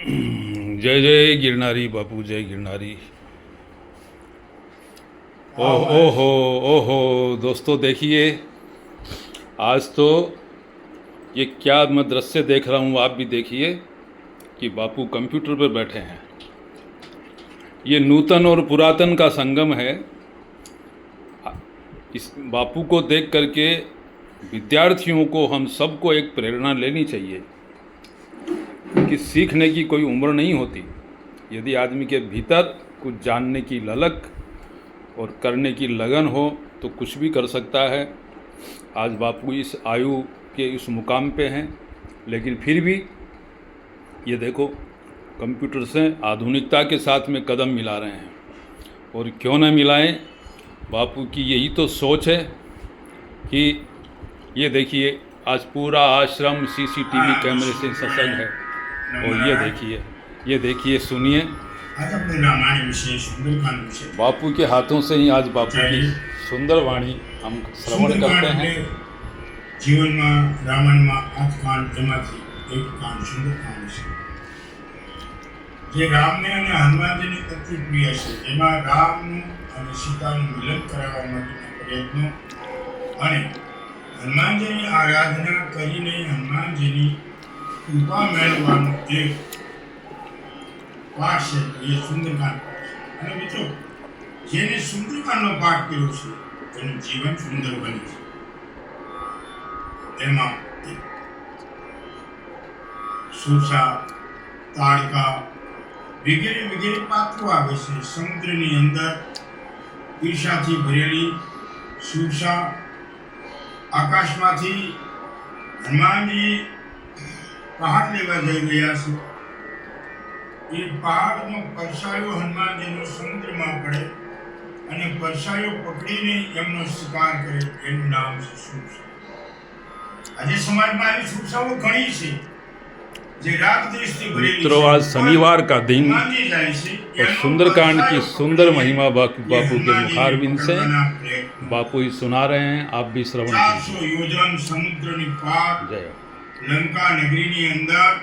जय जय गिरनारी बापू, जय गिरनारी। ओहो ओहो दोस्तों, देखिए आज तो ये क्या मैं दृश्य देख रहा हूँ, आप भी देखिए कि बापू कंप्यूटर पर बैठे हैं। ये नूतन और पुरातन का संगम है। इस बापू को देख करके विद्यार्थियों को, हम सबको एक प्रेरणा लेनी चाहिए कि सीखने की कोई उम्र नहीं होती। यदि आदमी के भीतर कुछ जानने की ललक और करने की लगन हो तो कुछ भी कर सकता है। आज बापू इस आयु के इस मुकाम पे हैं, लेकिन फिर भी ये देखो कंप्यूटर से आधुनिकता के साथ में कदम मिला रहे हैं। और क्यों न मिलाएं, बापू की यही तो सोच है कि ये देखिए आज पूरा आश्रम सीसीटीवी कैमरे से सजग है। और ये देखिए सुनिए, बापू के हाथों से ही आज बापू की सुंदर वाणी हम श्रवण करते हैं। जीवन में रामायण में 8 कांड एमांथी एक कांड सुंदरकांड है, જે રામને અને હનુમાનજીની અતિ પ્રિય છે। એમાં રામનું અને સીતાનું મિલન કરાવવા માટેના પ્રયત્નો અને હનુમાનજીની આરાધના કરીને હનુમાનજીની કૃપા મેળવવાનો એક પાઠ છે, એ સુંદરકાંડ પાઠ છે। અને મિત્રો, જેને સુંદરકાંડનો પાઠ કર્યો છે તેનું જીવન સુંદર બને છે। એમાં સુરસા, તાડકા વગેરે વગેરે પાત્રો આવે છે। સમુદ્રની અંદર ઈર્ષાથી ભરેલી સુરસા આકાશમાંથી હનુમાનજી પહાડ લેવા જઈ રહ્યા છે। એ પહાડનો પરસાયો હનુમાનજીનો સમુદ્રમાં પડે અને પરસાયો પકડીને એમનો શિકાર કરે, એનું નામ છે સુરસા। આજે સમાજમાં આવી સુરસાઓ ઘણી છે। मित्रों, आज शनिवार का दिन और सुंदरकांड की सुंदर महिमा बापू के मुखारबिंद से बापू ही सुना रहे हैं। आप भी श्रवण कीजिए। योजन समुद्र जय। लंका नगरी अंदर